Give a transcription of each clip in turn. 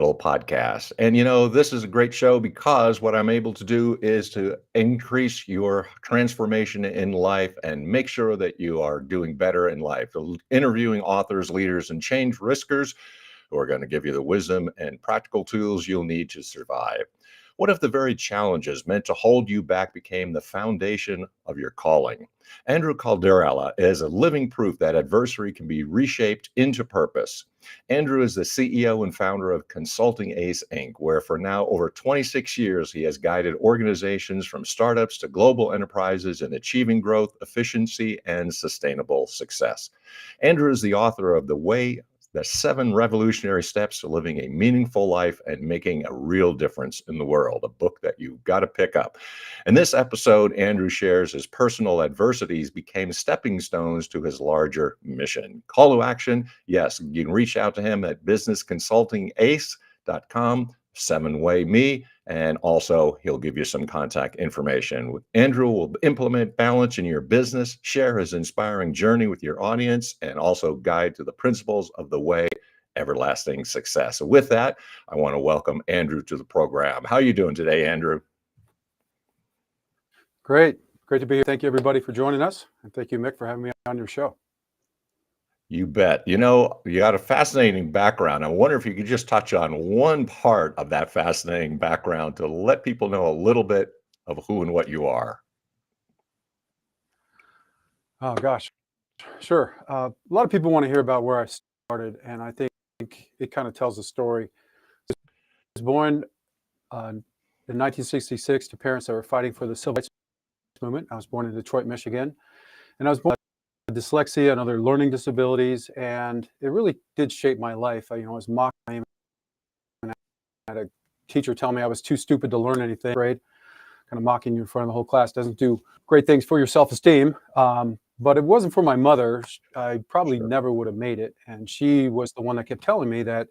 podcast. And this is a great show because what I'm able to do is to increase your transformation in life and make sure that you are doing better in life. Interviewing authors, leaders, and change riskers who are going to give you the wisdom and practical tools you'll need to survive. What if the very challenges meant to hold you back became the foundation of your calling? Andrew Calderella is a living proof that adversity can be reshaped into purpose. Andrew is the CEO and founder of Consulting Ace Inc., where for now over 26 years he has guided organizations from startups to global enterprises in achieving growth, efficiency, and sustainable success. Andrew is the author of The 7 Revolutionary Steps to Living a Meaningful Life and Making a Real Difference in the World, a book that you've got to pick up. In this episode, Andrew shares his personal adversities became stepping stones to his larger mission. Call to action, yes, you can reach out to him at businessconsultingace.com, 7-Way Me, and also he'll give you some contact information. Andrew will implement balance in your business, share his inspiring journey with your audience, and also guide to the principles of the way everlasting success. So with that, I want to welcome Andrew to the program. How are you doing today, Andrew? Great to be here. Thank you everybody for joining us, and thank you, Mick, for having me on your show. You bet. You got a fascinating background. I wonder if you could just touch on one part of that fascinating background to let people know a little bit of who and what you are. Oh, gosh. Sure. A lot of people want to hear about where I started, and I think it kind of tells a story. I was born in 1966 to parents that were fighting for the civil rights movement. I was born in Detroit, Michigan, and I was born with dyslexia and other learning disabilities, and it really did shape my life. I was mocked, and I had a teacher tell me I was too stupid to learn anything. Grade, kind of mocking you in front of the whole class doesn't do great things for your self-esteem. But it wasn't for my mother, I probably never would have made it. And she was the one that kept telling me that,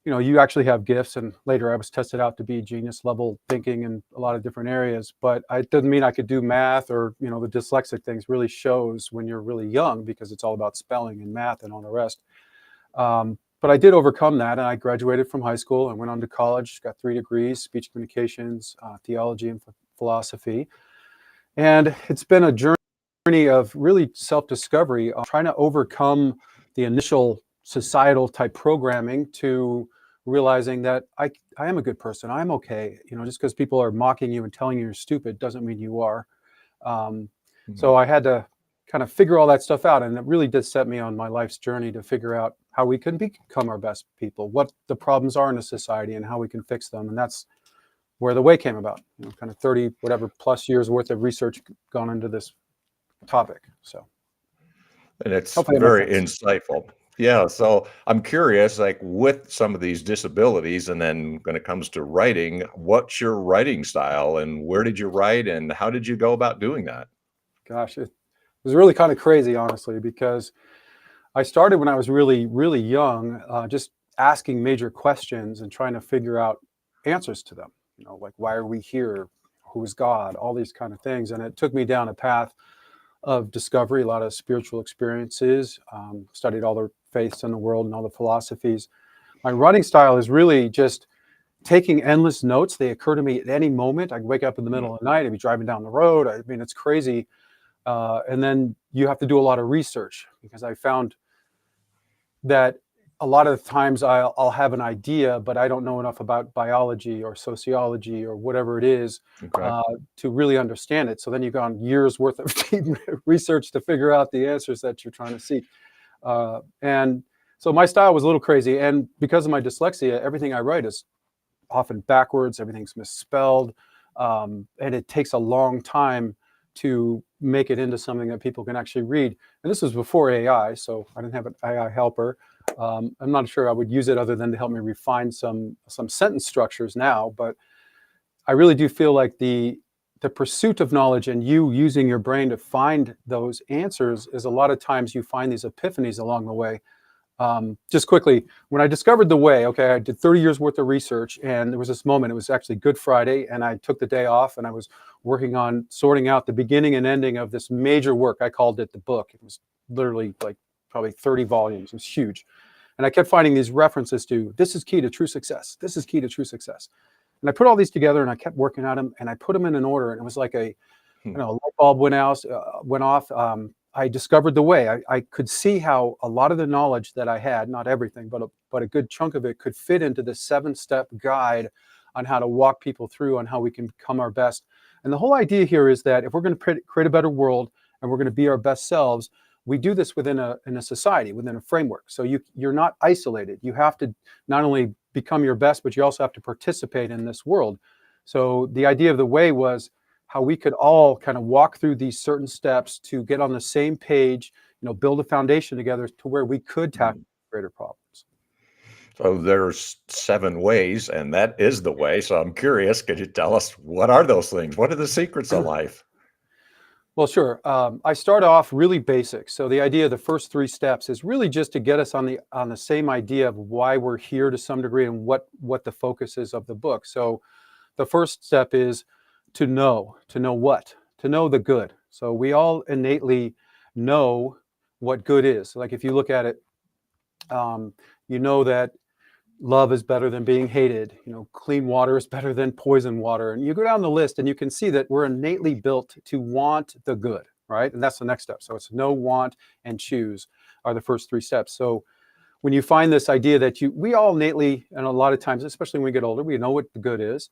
you actually have gifts. And later I was tested out to be genius level thinking in a lot of different areas. But it doesn't mean I could do math or, the dyslexic things really shows when you're really young, because it's all about spelling and math and all the rest. But I did overcome that, and I graduated from high school and went on to college, got 3 degrees, speech communications, theology, and philosophy. And it's been a journey of really self-discovery, trying to overcome the initial societal type programming to realizing that I am a good person. I'm okay. Just because people are mocking you and telling you you're stupid doesn't mean you are. So I had to kind of figure all that stuff out, and it really did set me on my life's journey to figure out how we can become our best people, what the problems are in a society, and how we can fix them. And that's where the way came about. Kind of 30 whatever plus years worth of research gone into this topic. And it's very insightful. Yeah. So I'm curious, like with some of these disabilities, and then when it comes to writing, what's your writing style and where did you write and how did you go about doing that? Gosh, it was really kind of crazy, honestly, because I started when I was really, really young, just asking major questions and trying to figure out answers to them. Like, why are we here? Who is God? All these kind of things. And it took me down a path of discovery, a lot of spiritual experiences, studied all the faiths in the world and all the philosophies. My writing style is really just taking endless notes. They occur to me at any moment. I wake up in the middle of the night, I'd be driving down the road. I mean, it's crazy. And then you have to do a lot of research, because I found that a lot of times I'll have an idea, but I don't know enough about biology or sociology or whatever it is to really understand it. So then you've gone years worth of deep research to figure out the answers that you're trying to seek. And so my style was a little crazy. And because of my dyslexia, everything I write is often backwards, everything's misspelled. And it takes a long time to make it into something that people can actually read. And this was before AI, so I didn't have an AI helper. I'm not sure I would use it other than to help me refine some sentence structures now, but I really do feel like the pursuit of knowledge and you using your brain to find those answers is a lot of times you find these epiphanies along the way. Just quickly, when I discovered the way, I did 30 years worth of research, and there was this moment, it was actually Good Friday, and I took the day off and I was working on sorting out the beginning and ending of this major work. I called it the book. It was literally like probably 30 volumes. It was huge. And I kept finding these references to, this is key to true success. This is key to true success. And I put all these together and I kept working at them and I put them in an order. And it was like a light bulb went off. I discovered the way. I could see how a lot of the knowledge that I had, not everything, but a good chunk of it, could fit into this 7-step guide on how to walk people through on how we can become our best. And the whole idea here is that if we're going to create a better world and we're going to be our best selves, we do this within a society, within a framework. So you're not isolated. You have to not only become your best, but you also have to participate in this world. So the idea of the way was how we could all kind of walk through these certain steps to get on the same page, build a foundation together to where we could tackle greater problems. So there's 7 ways, and that is the way. So I'm curious, could you tell us what are those things? What are the secrets of life? Well, sure. I start off really basic. So the idea of the first 3 steps is really just to get us on the same idea of why we're here to some degree and what the focus is of the book. So the first step is to know what? To know the good. So we all innately know what good is. Like if you look at it, you know that love is better than being hated. Clean water is better than poison water. And you go down the list and you can see that we're innately built to want the good, right? And that's the next step. So it's know, want, and choose are the first 3 steps. So when you find this idea that we all innately, and a lot of times, especially when we get older, we know what the good is,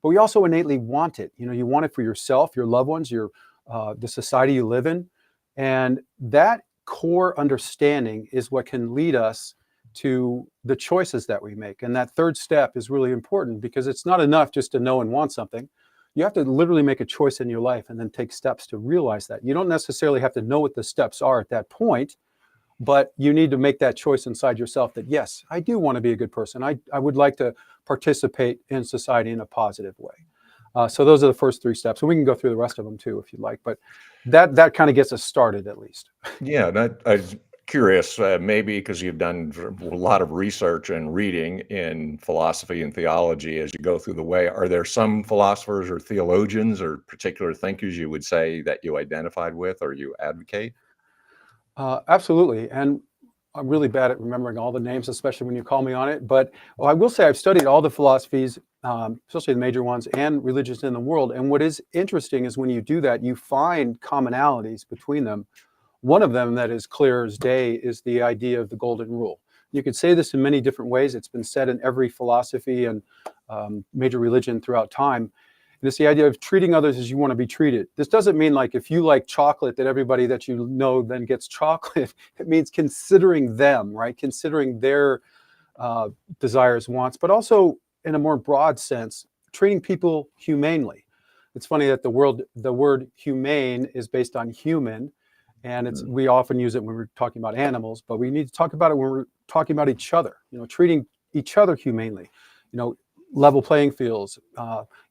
but we also innately want it. You want it for yourself, your loved ones, the society you live in. And that core understanding is what can lead us to the choices that we make. And that 3rd step is really important because it's not enough just to know and want something. You have to literally make a choice in your life and then take steps to realize that. You don't necessarily have to know what the steps are at that point, but you need to make that choice inside yourself that, yes, I do want to be a good person. I would like to participate in society in a positive way. So those are the first 3 steps. And we can go through the rest of them too, if you'd like, but that kind of gets us started at least. Yeah, and I was curious, maybe because you've done a lot of research and reading in philosophy and theology as you go through the way. Are there some philosophers or theologians or particular thinkers you would say that you identified with or you advocate? Absolutely. And I'm really bad at remembering all the names, especially when you call me on it. But I will say I've studied all the philosophies, especially the major ones, and religions in the world. And what is interesting is when you do that, you find commonalities between them. One of them that is clear as day is the idea of the golden rule. You could say this in many different ways. It's been said in every philosophy and major religion throughout time. And it's the idea of treating others as you want to be treated. This doesn't mean like if you like chocolate that everybody that you know then gets chocolate. It means considering them, right? Considering their desires, wants, but also in a more broad sense, treating people humanely. It's funny that the word humane is based on human, and we often use it when we're talking about animals, but we need to talk about it when we're talking about each other. Treating each other humanely. Level playing fields,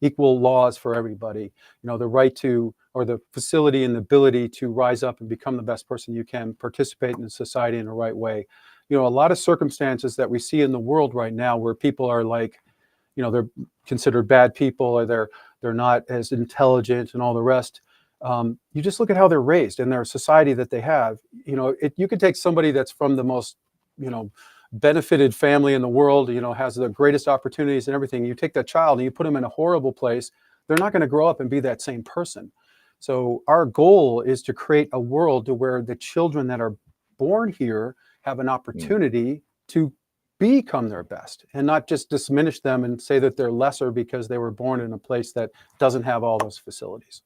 equal laws for everybody, the right to, or the facility and the ability to rise up and become the best person you can, participate in society in the right way. A lot of circumstances that we see in the world right now where people are like, they're considered bad people or they're not as intelligent and all the rest. You just look at how they're raised and their society that they have. You could take somebody that's from the most, benefited family in the world, has the greatest opportunities and everything. You take that child and you put them in a horrible place, they're not going to grow up and be that same person. So our goal is to create a world to where the children that are born here have an opportunity to become their best and not just diminish them and say that they're lesser because they were born in a place that doesn't have all those facilities.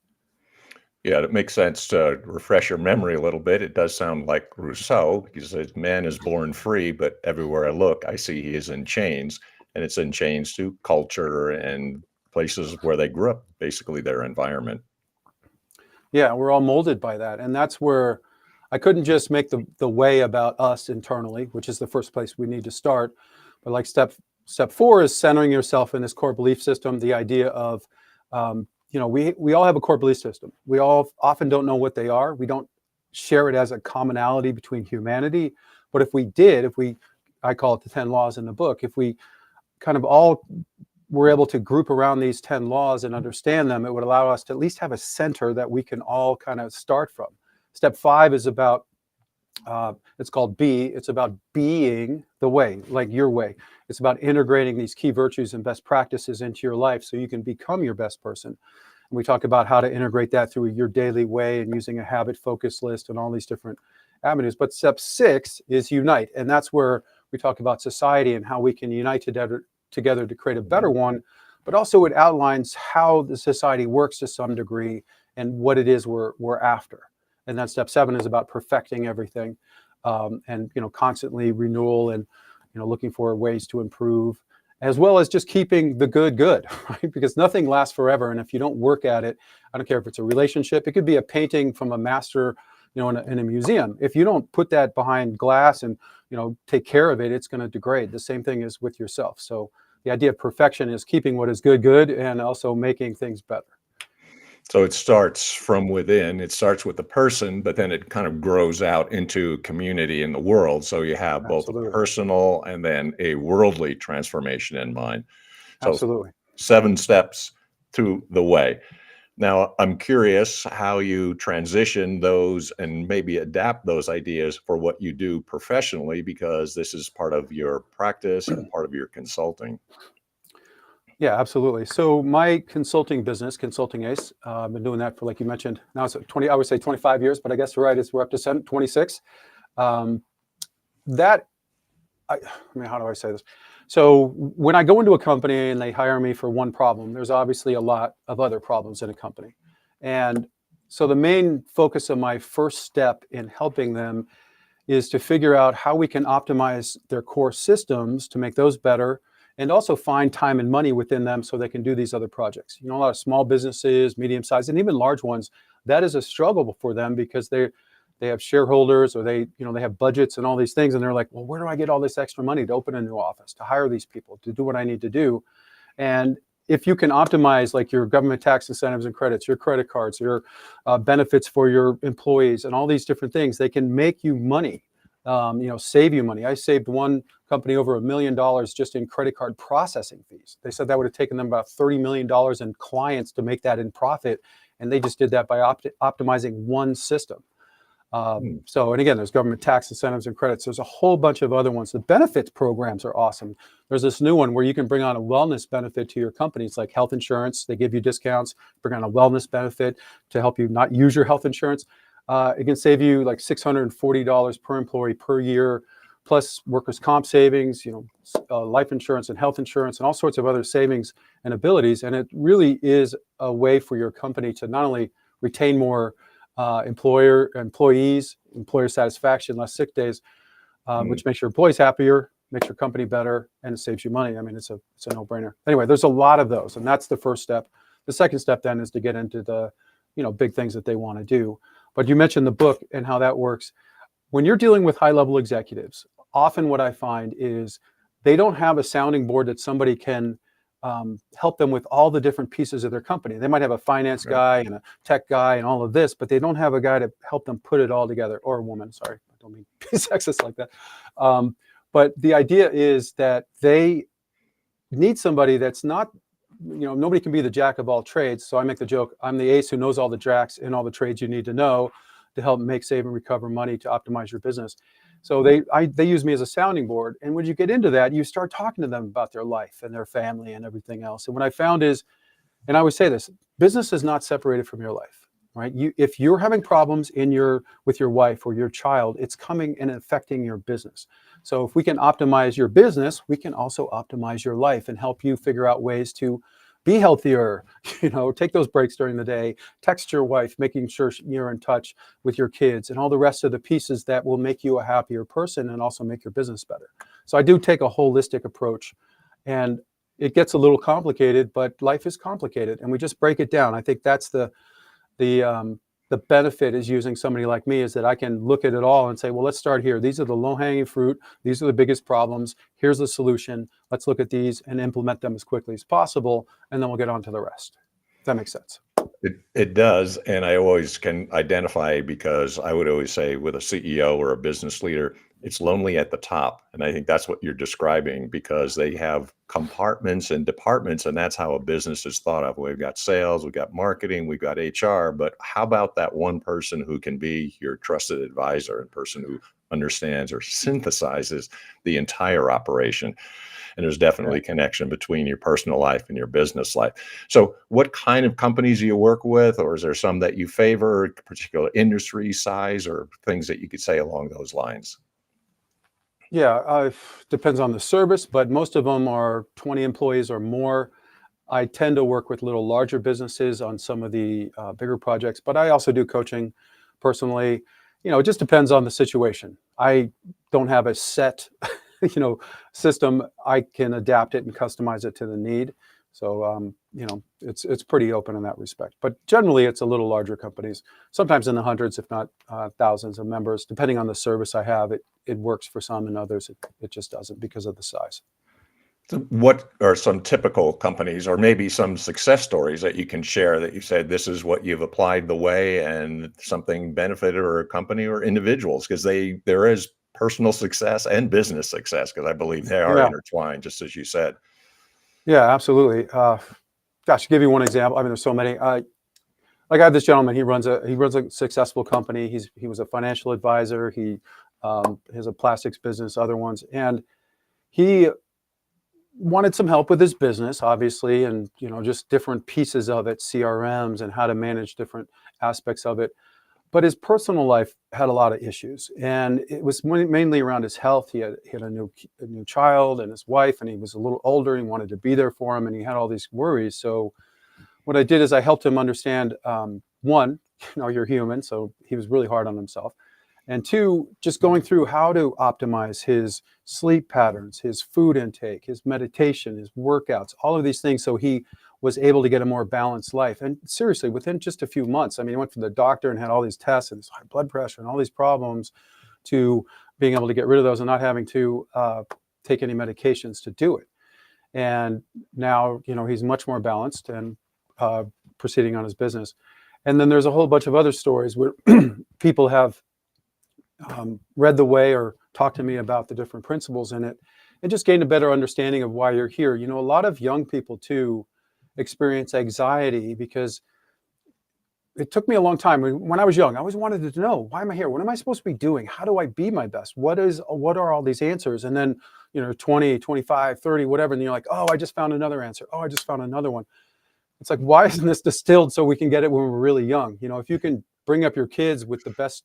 Yeah, it makes sense to refresh your memory a little bit. It does sound like Rousseau. He says, "Man is born free, but everywhere I look, I see he is in chains." And it's in chains to culture and places where they grew up, basically their environment. Yeah, we're all molded by that. And that's where I couldn't just make the way about us internally, which is the first place we need to start. But like step 4 is centering yourself in this core belief system, the idea of we all have a core belief system. We all often don't know what they are. We don't share it as a commonality between humanity. But if we did, I call it the 10 laws in the book, if we kind of all were able to group around these 10 laws and understand them, it would allow us to at least have a center that we can all kind of start from. Step 5 is about It's called Be. It's about being the way, like your way. It's about integrating these key virtues and best practices into your life so you can become your best person. And we talk about how to integrate that through your daily way and using a habit focus list and all these different avenues. But step 6 is unite. And that's where we talk about society and how we can unite together to create a better one. But also it outlines how the society works to some degree and what it is we're after. And then step 7 is about perfecting everything, and constantly renewal and looking for ways to improve, as well as just keeping the good, right? Because nothing lasts forever, and if you don't work at it, I don't care if it's a relationship, it could be a painting from a master, in a museum. If you don't put that behind glass and take care of it, it's going to degrade. The same thing is with yourself. So the idea of perfection is keeping what is good, and also making things better. So it starts from within. It starts with the person, but then it kind of grows out into community in the world. So you have both a Absolutely, personal and then a worldly transformation in mind. So absolutely. 7 steps to the way. Now, I'm curious how you transition those and maybe adapt those ideas for what you do professionally, because this is part of your practice and part of your consulting. Yeah, absolutely. So my consulting business, Consulting Ace, I've been doing that for, like you mentioned, now it's 20, I would say 25 years, but I guess you're right, we're up to 26. Um, that, I mean, how do I say this? So when I go into a company and they hire me for one problem, there's obviously a lot of other problems in a company. And so the main focus of my first step in helping them is to figure out how we can optimize their core systems to make those better, and also find time and money within them so they can do these other projects. A lot of small businesses, medium sized, and even large ones, that is a struggle for them because they have shareholders, or they have budgets and all these things, and they're like, well, where do I get all this extra money to open a new office, to hire these people, to do what I need to do? And if you can optimize like your government tax incentives and credits, your credit cards, your benefits for your employees, and all these different things, they can make you money, save you money. I saved one company over $1 million just in credit card processing fees. They said that would have taken them about $30 million in clients to make that in profit. And they just did that by optimizing one system. Hmm. And again, there's government tax incentives and credits. There's a whole bunch of other ones. The benefits programs are awesome. There's this new one where you can bring on a wellness benefit to your company. It's like health insurance. They give you discounts. Bring on a wellness benefit to help you not use your health insurance. It can save you like $640 per employee per year, plus workers' comp savings, life insurance and health insurance, and all sorts of other savings and abilities. And it really is a way for your company to not only retain more employees, employer satisfaction, less sick days, Hmm. which makes your employees happier, makes your company better, and it saves you money. I mean, it's a no-brainer. Anyway, there's a lot of those, and that's the first step. The second step then is to get into the big things that they want to do. But you mentioned the book and how that works. When you're dealing with high-level executives, often what I find is they don't have a sounding board that somebody can help them with all the different pieces of their company. They might have a finance Right. guy and a tech guy and all of this, but they don't have a guy to help them put it all together, or a woman. Sorry, I don't mean to be sexist like that. But the idea is that they need somebody that's not, nobody can be the jack of all trades. So I make the joke, I'm the ace who knows all the jacks in all the trades you need to know to help make, save, and recover money to optimize your business. So they use me as a sounding board. And when you get into that, you start talking to them about their life and their family and everything else. And what I found is, and I always say this, business is not separated from your life, right? If you're having problems with your wife or your child, it's coming and affecting your business. So if we can optimize your business, we can also optimize your life and help you figure out ways to be healthier, take those breaks during the day, text your wife, making sure you're in touch with your kids, and all the rest of the pieces that will make you a happier person and also make your business better. So I do take a holistic approach, and it gets a little complicated, but life is complicated, and we just break it down. I think that's the benefit is using somebody like me, is that I can look at it all and say, well, let's start here. These are the low-hanging fruit. These are the biggest problems. Here's the solution. Let's look at these and implement them as quickly as possible, and then we'll get on to the rest. Does that make sense? It does, and I always can identify, because I would always say with a CEO or a business leader, It's lonely at the top. And I think that's what you're describing, because they have compartments and departments, and that's how a business is thought of. We've got sales, we've got marketing, we've got HR, but how about that one person who can be your trusted advisor and person who understands or synthesizes the entire operation? And there's Yeah. definitely connection between your personal life and your business life. So what kind of companies do you work with, or is there some that you favor, particular industry size, or things that you could say along those lines? Yeah, depends on the service, but most of them are 20 employees or more. I tend to work with little larger businesses on some of the bigger projects, but I also do coaching personally. It just depends on the situation. I don't have a set, system. I can adapt it and customize it to the need. So, it's pretty open in that respect. But generally, it's a little larger companies, sometimes in the hundreds, if not thousands of members, depending on the service I have. It works for some, and others it just doesn't because of the size. So what are some typical companies, or maybe some success stories that you can share, that you said this is what you've applied the way and something benefited, or a company or individuals? Because there is personal success and business success, because I believe they are Yeah. intertwined, just as you said. Yeah, absolutely. Gosh, to give you one example. I mean, there's so many. Like I have this gentleman. He runs a successful company. He was a financial advisor. He has a plastics business, other ones, and he wanted some help with his business, obviously, and just different pieces of it, CRMs, and how to manage different aspects of it. But his personal life had a lot of issues, and it was mainly around his health. He had a new child and his wife, and he was a little older. And he wanted to be there for him, and he had all these worries. So what I did is I helped him understand, one, you're human, so he was really hard on himself, and two, just going through how to optimize his sleep patterns, his food intake, his meditation, his workouts, all of these things, so he was able to get a more balanced life. And seriously, within just a few months, I mean, he went to the doctor and had all these tests and his high blood pressure and all these problems, to being able to get rid of those and not having to take any medications to do it. And now, he's much more balanced and proceeding on his business. And then there's a whole bunch of other stories where people have read the way or talked to me about the different principles in it, and just gained a better understanding of why you're here. A lot of young people too experience anxiety because it took me a long time. When I was young, I always wanted to know, why am I here? What am I supposed to be doing? How do I be my best? What are all these answers? And then, 20, 25, 30, whatever. And you're like, oh, I just found another answer. Oh, I just found another one. It's like, why isn't this distilled so we can get it when we're really young? If you can bring up your kids with the best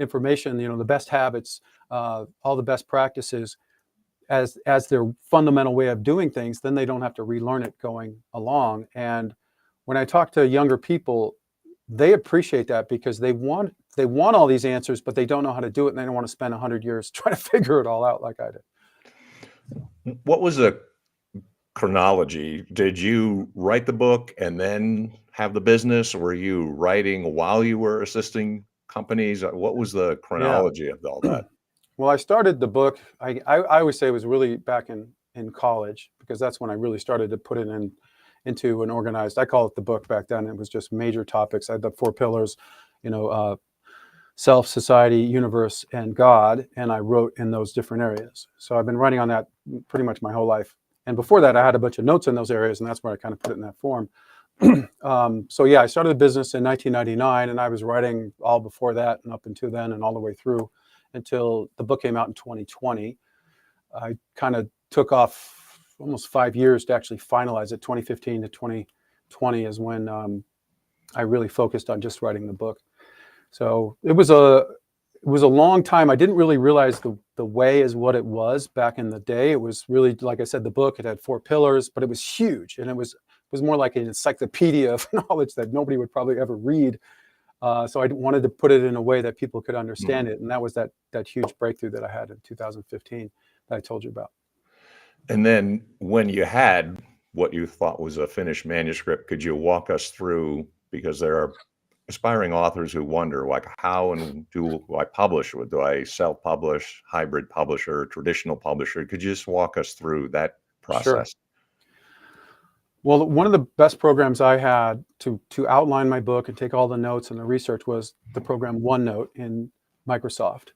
information, the best habits, all the best practices as their fundamental way of doing things, then they don't have to relearn it going along. And when I talk to younger people, they appreciate that because they want all these answers, but they don't know how to do it, and they don't want to spend 100 years trying to figure it all out like I did. What was the chronology? Did you write the book and then have the business? Or were you writing while you were assisting companies? What was the Yeah. chronology of all that? Well, I started the book. I always say it was really back in college, because that's when I really started to put it into an organized. I call it the book back then. It was just major topics. I had the 4 pillars, self, society, universe, and God, and I wrote in those different areas. So I've been writing on that pretty much my whole life. And before that, I had a bunch of notes in those areas, and that's where I kind of put it in that form. So yeah, I started the business in 1999, and I was writing all before that and up until then and all the way through until the book came out in 2020. I kind of took off almost 5 years to actually finalize it. 2015 to 2020 is when I really focused on just writing the book. So it was a long time. I didn't really realize the way is what it was back in the day. It was really, like I said, the book, it had 4 pillars, but it was huge, and it was more like an encyclopedia of knowledge that nobody would probably ever read. So I wanted to put it in a way that people could understand it, and that was that huge breakthrough that I had in 2015 that I told you about. And then when you had what you thought was a finished manuscript, could you walk us through, because there are aspiring authors who wonder, like, how and do I publish? Do I self-publish, hybrid publisher, traditional publisher? Could you just walk us through that Sure. process? Well, one of the best programs I had to outline my book and take all the notes and the research was the program OneNote in Microsoft.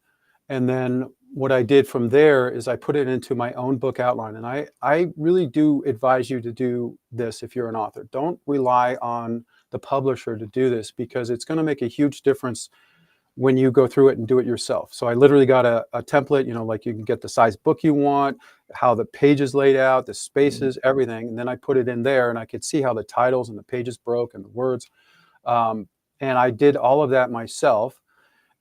And then what I did from there is I put it into my own book outline. And I really do advise you to do this if you're an author. Don't rely on the publisher to do this, because it's going to make a huge difference when you go through it and do it yourself. So I literally got a template, like you can get the size book you want, how the page is laid out, the spaces, everything. And then I put it in there, and I could see how the titles and the pages broke and the words. And I did all of that myself.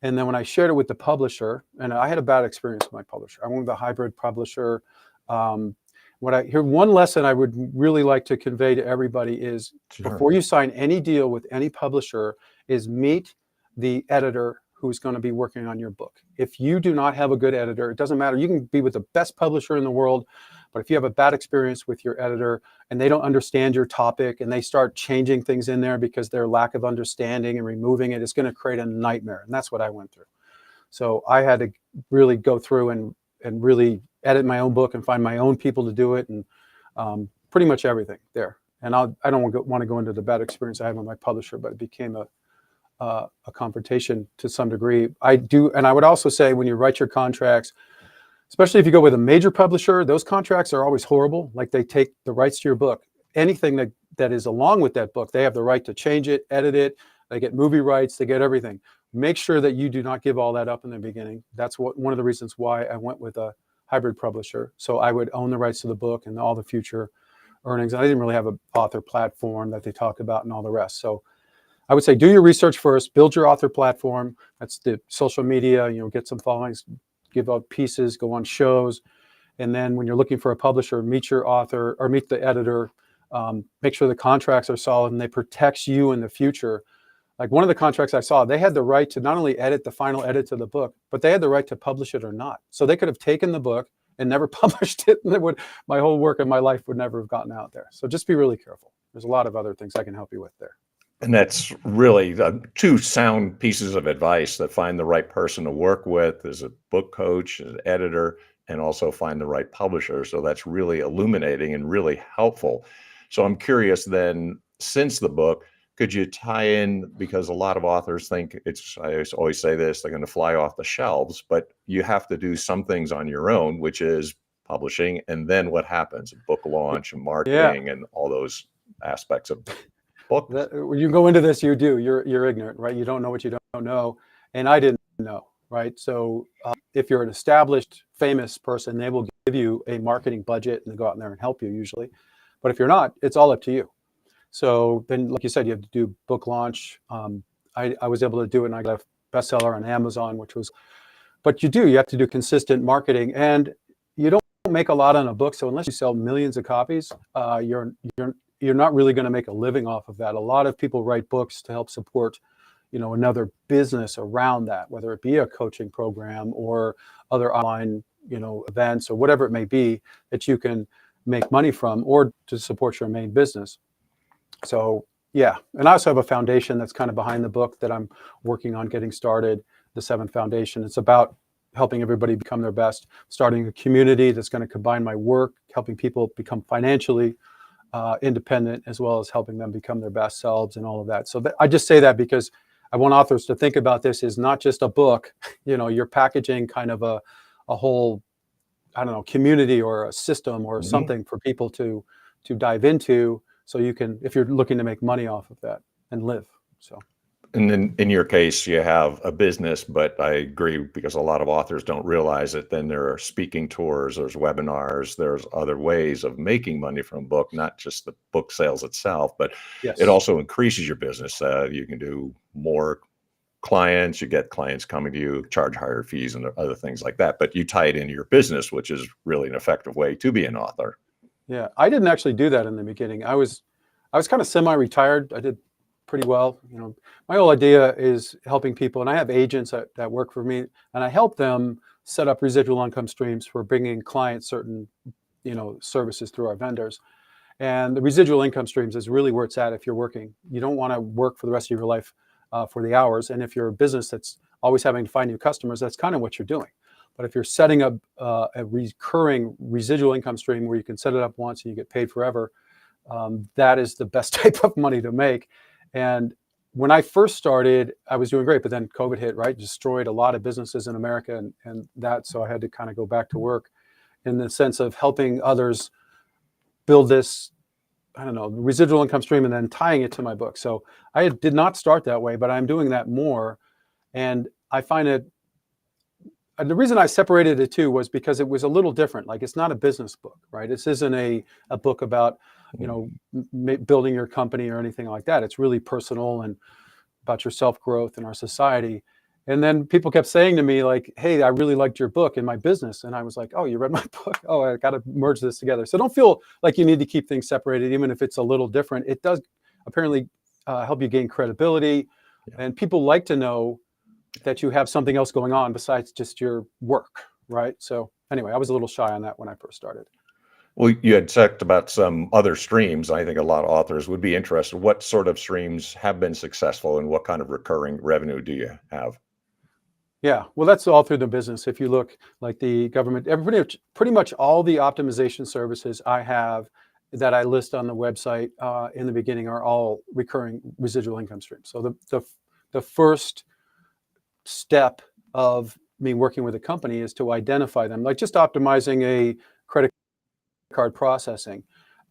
And then when I shared it with the publisher, and I had a bad experience with my publisher. I went with a hybrid publisher. One lesson I would really like to convey to everybody is, Sure. before you sign any deal with any publisher, is meet the editor who's going to be working on your book. If you do not have a good editor, it doesn't matter. You can be with the best publisher in the world, but if you have a bad experience with your editor and they don't understand your topic and they start changing things in there because their lack of understanding and removing it, it's going to create a nightmare. And that's what I went through. So I had to really go through and really edit my own book and find my own people to do it, and pretty much everything there. And I don't want to go into the bad experience I had with my publisher, but it became a confrontation to some degree. And I would also say, when you write your contracts, especially if you go with a major publisher, those contracts are always horrible. Like, they take the rights to your book. Anything that is along with that book, they have the right to change it, edit it. They get movie rights, they get everything. Make sure that you do not give all that up in the beginning. That's one of the reasons why I went with a hybrid publisher. So I would own the rights to the book and all the future earnings. I didn't really have an author platform that they talk about and all the rest. So I would say, do your research first, build your author platform. That's the social media, get some followings, give out pieces, go on shows. And then when you're looking for a publisher, meet your author or meet the editor. Make sure the contracts are solid and they protect you in the future. Like, one of the contracts I saw, they had the right to not only edit the final edit to the book, but they had the right to publish it or not. So they could have taken the book and never published it, and my whole work in my life would never have gotten out there. So just be really careful. There's a lot of other things I can help you with there. And that's really two sound pieces of advice: that find the right person to work with as a book coach, as an editor, and also find the right publisher. So that's really illuminating and really helpful. So I'm curious then, since the book, could you tie in, because a lot of authors think I always say this, they're going to fly off the shelves, but you have to do some things on your own, which is publishing. And then what happens? Book launch and marketing and all those aspects of books. When you go into this, you're ignorant, right? You don't know what you don't know. And I didn't know, right? So if you're an established, famous person, they will give you a marketing budget and they go out there and help you usually. But if you're not, it's all up to you. So then, like you said, you have to do book launch. I was able to do it, and I got a bestseller on Amazon, but you have to do consistent marketing, and you don't make a lot on a book. So unless you sell millions of copies, you're not really going to make a living off of that. A lot of people write books to help support, another business around that, whether it be a coaching program or other online, events or whatever it may be that you can make money from, or to support your main business. So yeah, and I also have a foundation that's kind of behind the book that I'm working on getting started, the 7 Foundation. It's about helping everybody become their best, starting a community that's going to combine my work, helping people become financially independent, as well as helping them become their best selves and all of that. So I just say that because I want authors to think about this as not just a book. You're packaging kind of a whole, I don't know, community or a system or something for people to dive into. So you can, if you're looking to make money off of that and live. So. And then in your case, you have a business, but I agree, because a lot of authors don't realize it. Then there are speaking tours, there's webinars, there's other ways of making money from a book, not just the book sales itself, but it also increases your business. You can do more clients, you get clients coming to you, charge higher fees and other things like that. But you tie it into your business, which is really an effective way to be an author. Yeah, I didn't actually do that in the beginning. I was kind of semi-retired. I did pretty well. My whole idea is helping people, and I have agents that work for me, and I help them set up residual income streams for bringing clients certain, services through our vendors. And the residual income streams is really where it's at if you're working. You don't want to work for the rest of your life for the hours. And if you're a business that's always having to find new customers, that's kind of what you're doing. But if you're setting up a recurring residual income stream where you can set it up once and you get paid forever, that is the best type of money to make. And when I first started, I was doing great, but then COVID hit, right? Destroyed a lot of businesses in America, and that, so I had to kind of go back to work in the sense of helping others build this, I don't know, residual income stream, and then tying it to my book. So I did not start that way, but I'm doing that more. And I find it, and the reason I separated the two was because it was a little different. Like, it's not a business book, right? This isn't a book about, you know, building your company or anything like that. It's really personal and about your self-growth in our society. And then people kept saying to me, like, hey, I really liked your book in my business. And I was like, oh, you read my book? Oh, I got to merge this together. So don't feel like you need to keep things separated, even if it's a little different. It does apparently help you gain credibility. Yeah. And people like to know that you have something else going on besides just your work, right? So anyway, I was a little shy on that when I first started. Well, you had talked about some other streams. I think a lot of authors would be interested. What sort of streams have been successful, and what kind of recurring revenue do you have? Yeah, well, that's all through the business. If you look, like the government, pretty much all the optimization services I have that I list on the website in the beginning are all recurring residual income streams. So the first step of me working with a company is to identify them, like just optimizing a credit card processing.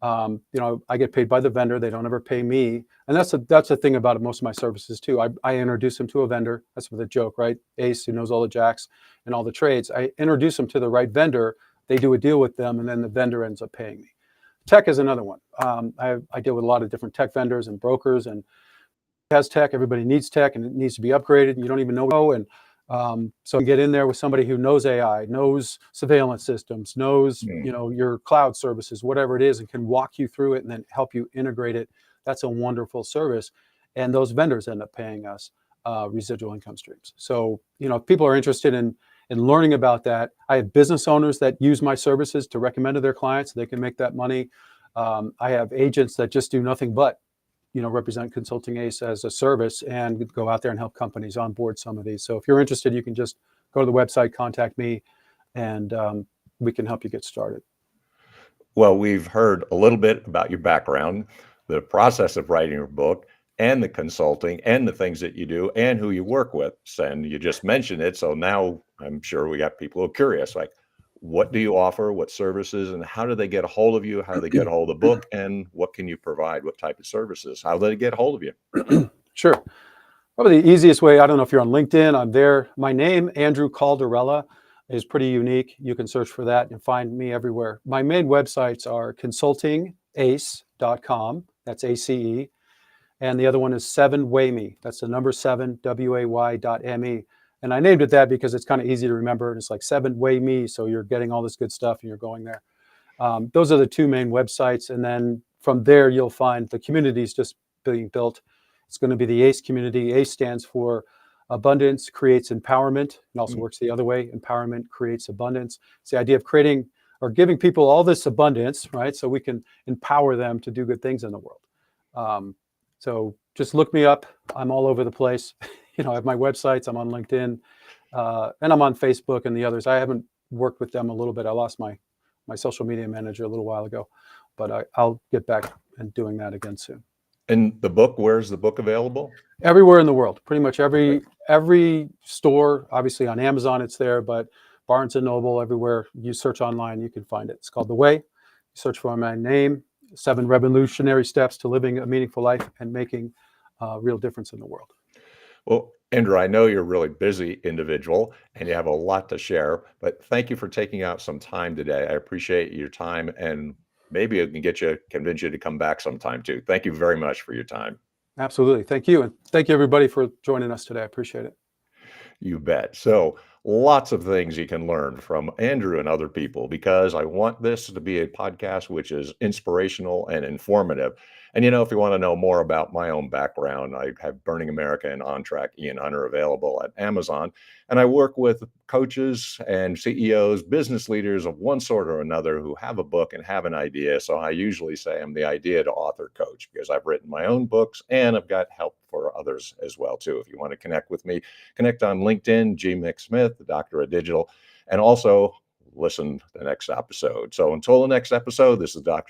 You know, I get paid by the vendor. They don't ever pay me. And that's the thing about most of my services too. I introduce them to a vendor. That's the joke, right? Ace, who knows all the jacks and all the trades. I introduce them to the right vendor. They do a deal with them, and then the vendor ends up paying me. Tech is another one. I deal with a lot of different tech vendors and brokers, and has tech. Everybody needs tech, and it needs to be upgraded. And you don't even know. And so you get in there with somebody who knows AI, knows surveillance systems, knows your cloud services, whatever it is, and can walk you through it and then help you integrate it. That's a wonderful service, and those vendors end up paying us residual income streams. So if people are interested in learning about that, I have business owners that use my services to recommend to their clients so they can make that money. I have agents that just do nothing but represent Consulting Ace as a service and go out there and help companies onboard some of these. So if you're interested, you can just go to the website, contact me, and we can help you get started. Well, we've heard a little bit about your background, the process of writing your book, and the consulting, and the things that you do, and who you work with. And you just mentioned it. So now I'm sure we got people who are curious, like, what do you offer? What services, and how do they get a hold of you? How do they get a hold of the book, and what can you provide? What type of services? How do they get a hold of you? Sure. Probably the easiest way, I don't know if you're on LinkedIn, I'm there. My name, Andrew Calderella, is pretty unique. You can search for that and find me everywhere. My main websites are consultingace.com, that's ACE, and the other one is 7wayme, that's the number 7, WAY.me. And I named it that because it's kind of easy to remember. It's like 7wayme, so you're getting all this good stuff and you're going there. Those are the two main websites. And then from there, you'll find the communities just being built. It's going to be the ACE community. ACE stands for Abundance Creates Empowerment. It also works the other way. Empowerment creates abundance. It's the idea of creating or giving people all this abundance, right? So we can empower them to do good things in the world. So just look me up. I'm all over the place. I have my websites. I'm on LinkedIn, and I'm on Facebook and the others. I haven't worked with them a little bit. I lost my social media manager a little while ago, but I'll get back and doing that again soon. And the book, where's the book available? Everywhere in the world, pretty much every store. Obviously on Amazon it's there, but Barnes and Noble, everywhere you search online, you can find it. It's called The Way. You search for my name, 7 Revolutionary Steps to Living a Meaningful Life and Making a Real Difference in the World. Well, Andrew, I know you're a really busy individual and you have a lot to share, but thank you for taking out some time today. I appreciate your time, and maybe I can convince you to come back sometime too. Thank you very much for your time. Absolutely. Thank you. And thank you everybody for joining us today. I appreciate it. You bet. So lots of things you can learn from Andrew and other people, because I want this to be a podcast which is inspirational and informative. And if you want to know more about my own background, I have Burning America and On Track Ian Hunter available at Amazon. And I work with coaches and CEOs, business leaders of one sort or another who have a book and have an idea. So I usually say I'm the idea to author coach, because I've written my own books and I've got help for others as well too. If you want to connect with me, connect on LinkedIn, G. Mick Smith, the Doctor of Digital, and also listen to the next episode. So until the next episode, this is Dr.